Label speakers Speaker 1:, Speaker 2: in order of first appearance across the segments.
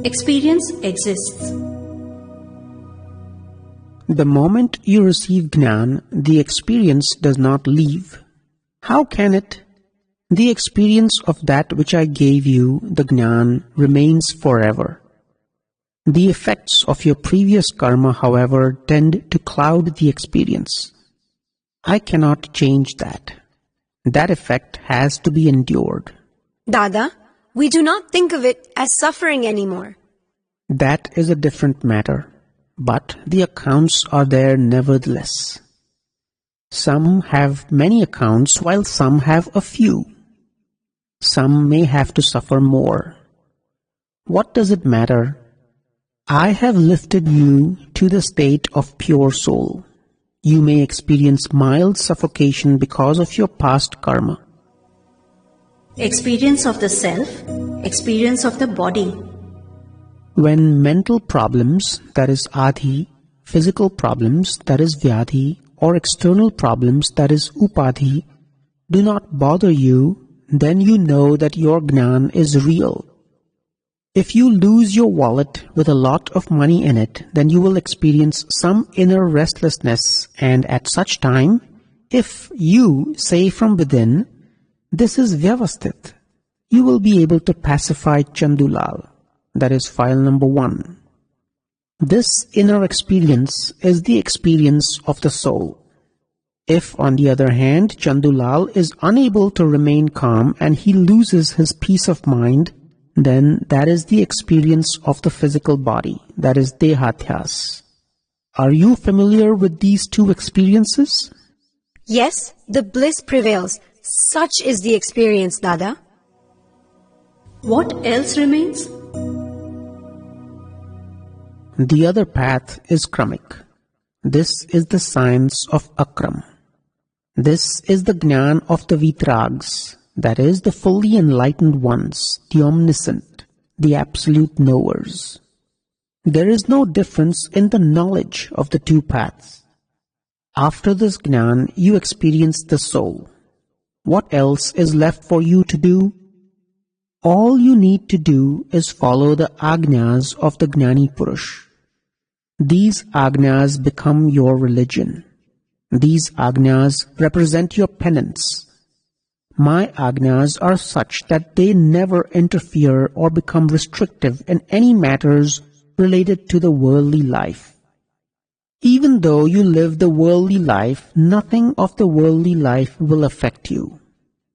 Speaker 1: Experience exists.
Speaker 2: The moment you receive Jnana, the experience does not leave. How can it? The experience of that which I gave you, the Jnana, remains forever. The effects of your previous karma, however, tend to cloud the experience. I cannot change that. That effect has to be endured.
Speaker 3: Dada, we do not think of it as suffering anymore.
Speaker 2: That is a different matter, but the accounts are there nevertheless. Some have many accounts while some have a few. Some may have to suffer more. What does it matter? I have lifted you to the state of pure soul. You may experience mild suffocation because of your past karma.
Speaker 1: Experience of the self, experience of the body.
Speaker 2: When mental problems, that is adhi, physical problems, that is vyadhi, or external problems, that is upadhi, do not bother you, then you know that your Jnana is real. If you lose your wallet with a lot of money in it, then you will experience some inner restlessness, and at such time, if you say from within, "This is Vyavasthit," you will be able to pacify Chandulal. That is file number 1. This inner experience is the experience of the soul. If, on the other hand, Chandulal is unable to remain calm and he loses his peace of mind, then that is the experience of the physical body, that is Dehatyas. Are you familiar with these two experiences?
Speaker 3: Yes, the bliss prevails. Such is the experience, Dada.
Speaker 1: What else remains?
Speaker 2: The other path is Kramik. This is the science of Akram. This is the Jnana of the Vitrags, that is the fully enlightened ones, the omniscient, the absolute knowers. There is no difference in the knowledge of the two paths. After this Jnana, you experience the soul. What else is left for you to do? All you need to do is follow the Agnyas of the Jnani Purush. These Agnyas become your religion. These Agnyas represent your penance. My Agnyas are such that they never interfere or become restrictive in any matters related to the worldly life. Even though you live the worldly life, nothing of the worldly life will affect you.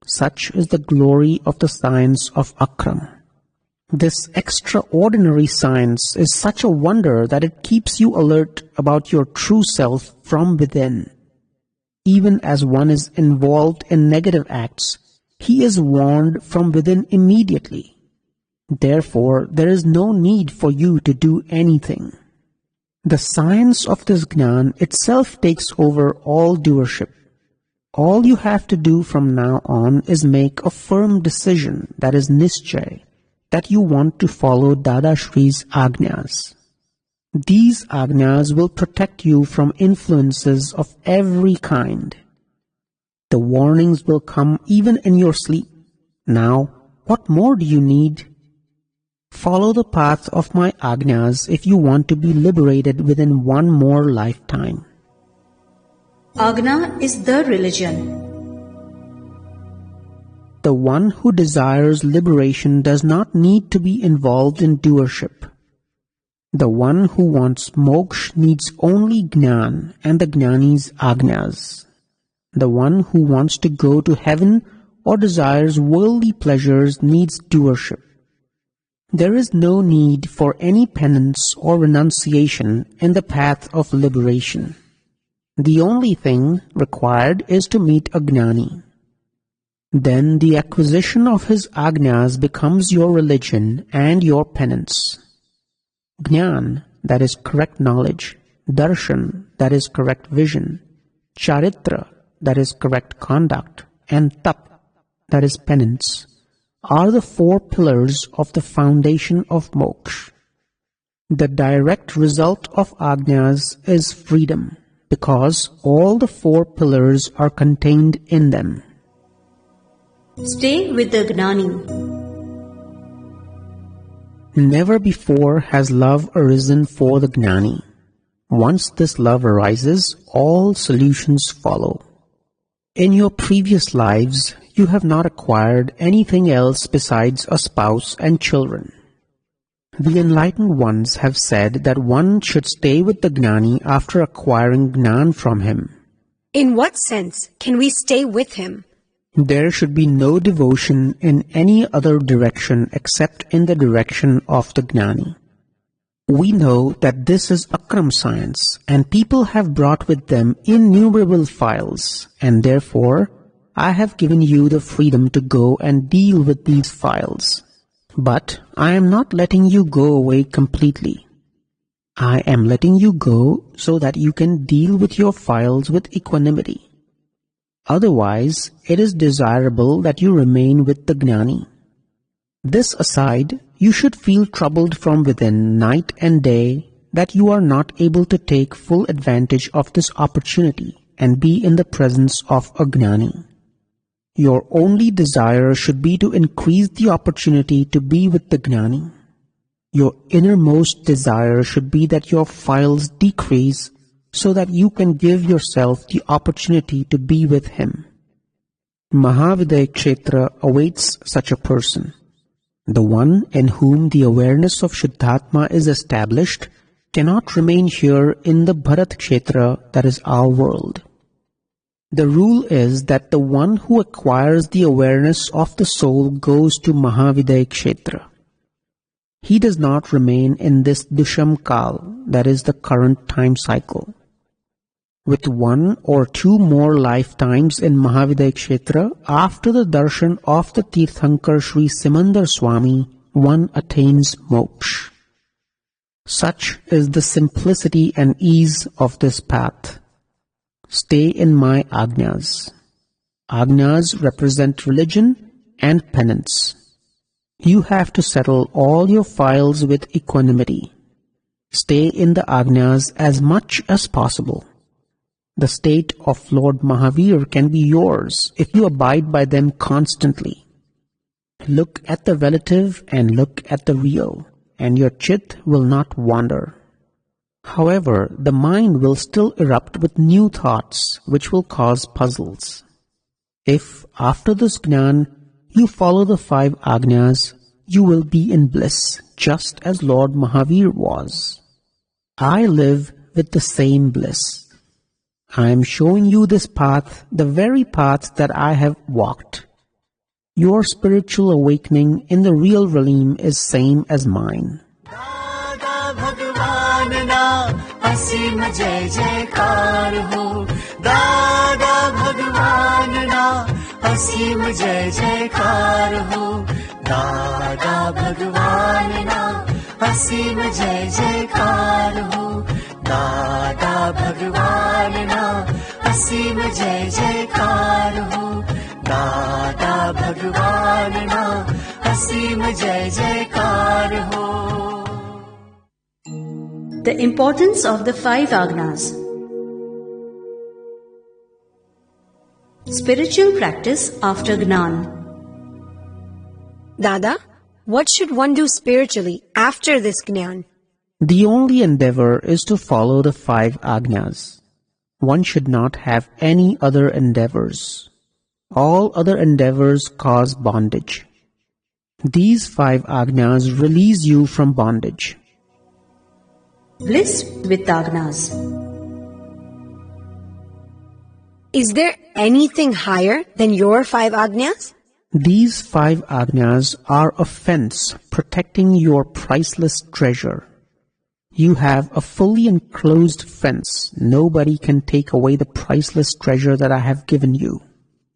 Speaker 2: Such is the glory of the science of Akram. This extraordinary science is such a wonder that it keeps you alert about your true self from within. Even as one is involved in negative acts, he is warned from within immediately. Therefore, there is no need for you to do anything. The science of this Jnana itself takes over all doership. All you have to do from now on is make a firm decision, that is Nischay, that you want to follow Dada Shri's Agnyas. These Agnyas will protect you from influences of every kind. The warnings will come even in your sleep. Now, what more do you need? Follow the path of my Agnyas if you want to be liberated within one more lifetime.
Speaker 1: Agna is the religion.
Speaker 2: The one who desires liberation does not need to be involved in doership. The one who wants moksha needs only Jnana and the Jnani's Agnyas. The one who wants to go to heaven or desires worldly pleasures needs doership. There is no need for any penance or renunciation in the path of liberation. The only thing required is to meet a Jnani. Then the acquisition of his Agnyas becomes your religion and your penance. Jnana, that is correct knowledge, darshan, that is correct vision, charitra, that is correct conduct, and tap, that is penance, are the 4 pillars of the foundation of moksha. The direct result of Agnyas is freedom, because all the 4 pillars are contained in them.
Speaker 1: Stay with the Gnani.
Speaker 2: Never before has love arisen for the Gnani. Once this love arises, all solutions follow. In your previous lives, you have not acquired anything else besides a spouse and children. The enlightened ones have said that one should stay with the Gnani after acquiring Gnan from him.
Speaker 3: In what sense can we stay with him?
Speaker 2: There should be no devotion in any other direction except in the direction of the Gnani. We know that this is Akram science, and people have brought with them innumerable files, and therefore I have given you the freedom to go and deal with these files. But I am not letting you go away completely. I am letting you go so that you can deal with your files with equanimity. Otherwise, it is desirable that you remain with the Gnani. This aside, you should feel troubled from within night and day that you are not able to take full advantage of this opportunity and be in the presence of a Gnani. Your only desire should be to increase the opportunity to be with the Gnani. Your innermost desire should be that your files decrease so that you can give yourself the opportunity to be with him. Mahavidaya Kshetra awaits such a person. The one in whom the awareness of Shuddhatma is established cannot remain here in the Bharat Kshetra, that is our world. The rule is that the one who acquires the awareness of the soul goes to Mahavidaya Kshetra. He does not remain in this Dusham Kal, that is the current time cycle. With one or two more lifetimes in Mahavidaya Kshetra, after the darshan of the Tirthankar Sri Simandar Swami, one attains moksha. Such is the simplicity and ease of this path. Stay in my Agnyas. Agnyas represent religion and penance. You have to settle all your files with equanimity. Stay in the Agnyas as much as possible. The state of Lord Mahavir can be yours if you abide by them constantly. Look at the relative and look at the real, and your chit will not wander. However, the mind will still erupt with new thoughts which will cause puzzles. If, after this Gnan, you follow the 5 Agnyas, you will be in bliss, just as Lord Mahavir was. I live with the same bliss. I am showing you this path, the very path that I have walked. Your spiritual awakening in the real realm is same as mine.
Speaker 4: Dada Bhagwan na asim jai jaikar ho. Dada Bhagwan na asim jai jaikar ho. Dada Bhagwan na asim jai jaikar ho. Dada Bhagwan na asim jai jaikar ho. Dada Bhagwan na asim jai jaikar ho.
Speaker 1: The importance of the 5 Agnas. Spiritual practice after Gnan.
Speaker 3: Dada, what should one do spiritually after this Gnan?
Speaker 2: The only endeavor is to follow the 5 Agnyas. One should not have any other endeavors. All other endeavors cause bondage. These 5 Agnyas release you from bondage.
Speaker 1: Bliss with Agnas.
Speaker 3: Is there anything higher than your 5 Agnyas?
Speaker 2: These 5 Agnyas are a fence protecting your priceless treasure. You have a fully enclosed fence. Nobody can take away the priceless treasure that I have given you.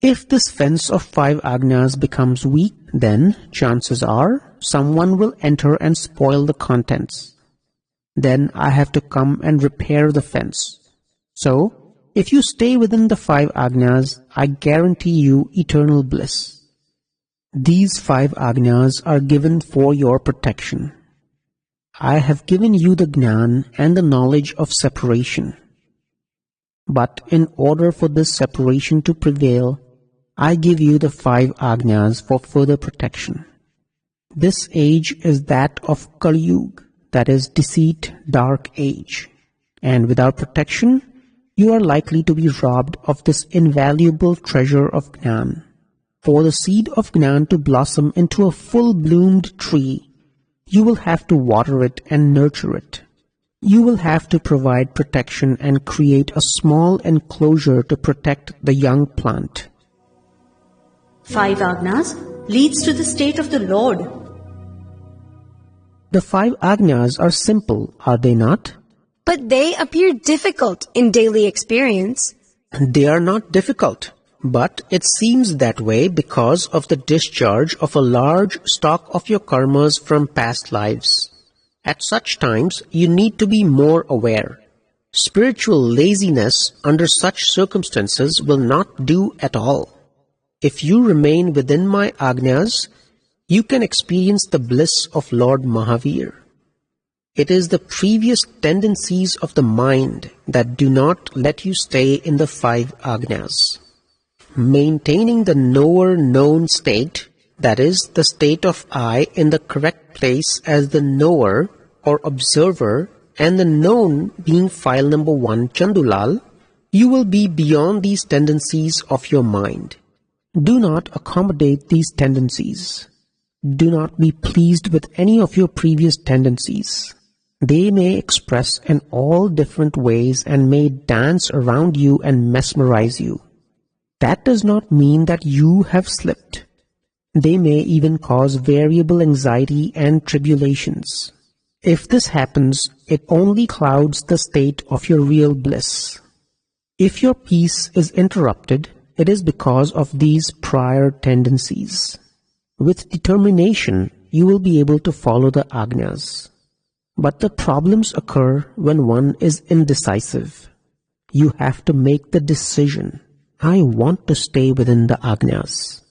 Speaker 2: If this fence of 5 Agnyas becomes weak, then chances are someone will enter and spoil the contents. Then I have to come and repair the fence. So, if you stay within the 5 Agnyas, I guarantee you eternal bliss. These 5 Agnyas are given for your protection. I have given you the Gnan and the knowledge of separation. But in order for this separation to prevail, I give you the 5 Agnyas for further protection. This age is that of Kali Yuga, that is deceit, dark age. And without protection, you are likely to be robbed of this invaluable treasure of Gnan. For the seed of Gnan to blossom into a full-bloomed tree, you will have to water it and nurture it. You will have to provide protection and create a small enclosure to protect the young plant.
Speaker 1: 5 Agnas leads to the state of the Lord.
Speaker 2: The 5 Agnas are simple, are they not?
Speaker 3: But they appear difficult in daily experience.
Speaker 2: They are not difficult, but it seems that way because of the discharge of a large stock of your karmas from past lives. At such times, you need to be more aware. Spiritual laziness under such circumstances will not do at all. If you remain within my Agnas, you can experience the bliss of Lord Mahavir. It is the previous tendencies of the mind that do not let you stay in the 5 Agnas. Maintaining the knower-known state, that is, the state of I in the correct place as the knower or observer, and the known being file number 1 Chandulal, you will be beyond these tendencies of your mind. Do not accommodate these tendencies. Do not be pleased with any of your previous tendencies. They may express in all different ways and may dance around you and mesmerize you. That does not mean that you have slipped. They may even cause variable anxiety and tribulations. If this happens, it only clouds the state of your real bliss. If your peace is interrupted, it is because of these prior tendencies. With determination, you will be able to follow the Agnas. But the problems occur when one is indecisive. You have to make the decision. I want to stay within the Agnas.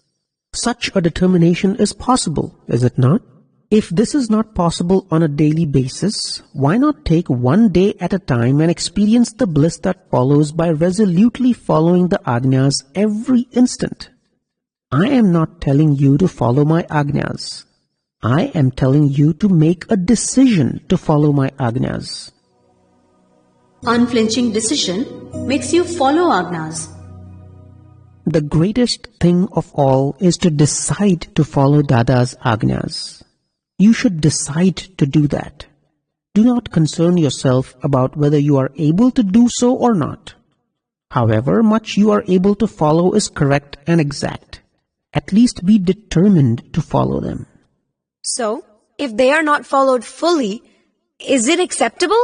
Speaker 2: Such a determination is possible, is it not? If this is not possible on a daily basis, why not take one day at a time and experience the bliss that follows by resolutely following the Agnas every instant? I am not telling you to follow my Agnas. I am telling you to make a decision to follow my Agnas.
Speaker 1: Unflinching decision makes you follow Agnas.
Speaker 2: The greatest thing of all is to decide to follow Dada's Agnas. You should decide to do that. Do not concern yourself about whether you are able to do so or not. However much you are able to follow is correct and exact. At least be determined to follow them.
Speaker 3: So, if they are not followed fully, is it acceptable?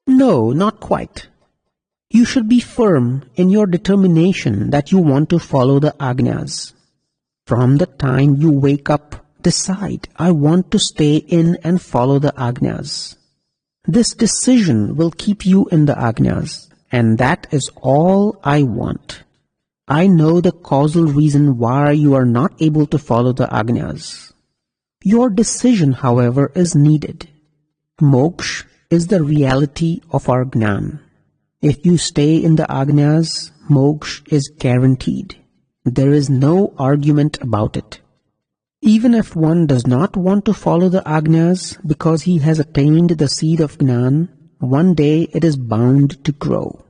Speaker 2: No, not quite. You should be firm in your determination that you want to follow the Agnas. From the time you wake up, decide, I want to stay in and follow the Agnas. This decision will keep you in the Agnas, and that is all I want. I know the causal reason why you are not able to follow the Agnas. Your decision, however, is needed. Moksha is the reality of our Gnan. If you stay in the Agnas, moksha is guaranteed. There is no argument about it. Even if one does not want to follow the Agnas because he has attained the seed of Gnan, one day it is bound to grow.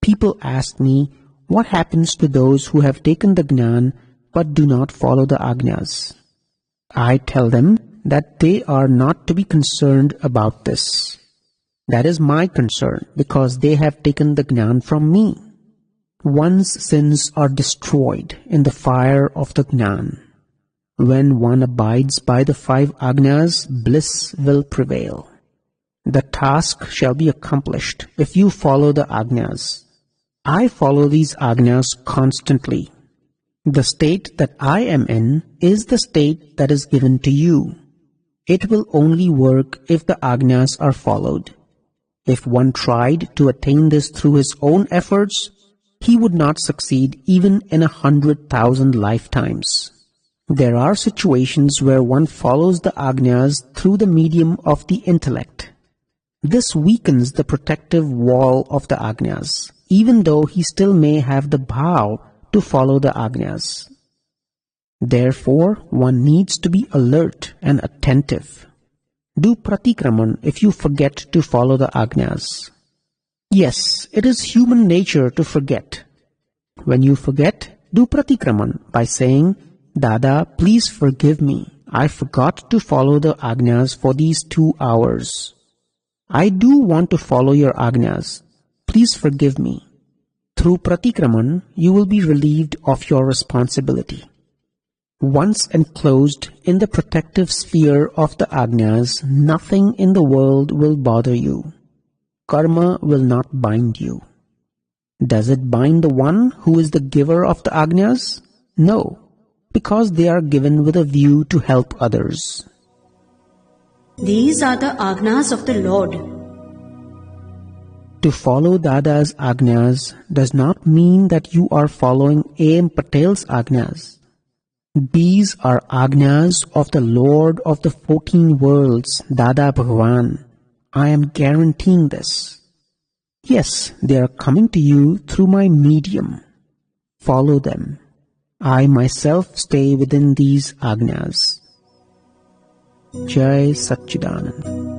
Speaker 2: People ask me, what happens to those who have taken the Gnan but do not follow the Agnas? I tell them that they are not to be concerned about this. That is my concern because they have taken the Gnan from me. One's sins are destroyed in the fire of the Gnan. When one abides by the 5 Agnas, bliss will prevail. The task shall be accomplished if you follow the Agnas. I follow these Agnas constantly. The state that I am in is the state that is given to you. It will only work if the Agnas are followed. If one tried to attain this through his own efforts, he would not succeed even in 100,000 lifetimes. There are situations where one follows the Agnas through the medium of the intellect. This weakens the protective wall of the Agnas, even though he still may have the bhav to follow the Agnas. Therefore, one needs to be alert and attentive. Do pratikraman if you forget to follow the agnyas. Yes, it is human nature to forget. When you forget, do pratikraman by saying, Dada, please forgive me. I forgot to follow the agnyas for these 2 hours. I do want to follow your agnyas. Please forgive me. Through pratikraman, you will be relieved of your responsibility. Once enclosed in the protective sphere of the agnyas, nothing in the world will bother you. Karma will not bind you. Does it bind the one who is the giver of the agnyas? No, because they are given with a view to help others.
Speaker 1: These are the agnas of the Lord.
Speaker 2: To follow Dada's agnyas does not mean that you are following A.M. Patel's agnyas. These are agnyas of the Lord of the 14 worlds, Dada Bhagwan. I am guaranteeing this. Yes, they are coming to you through my medium. Follow them. I myself stay within these agnyas. Jai Satchidanand.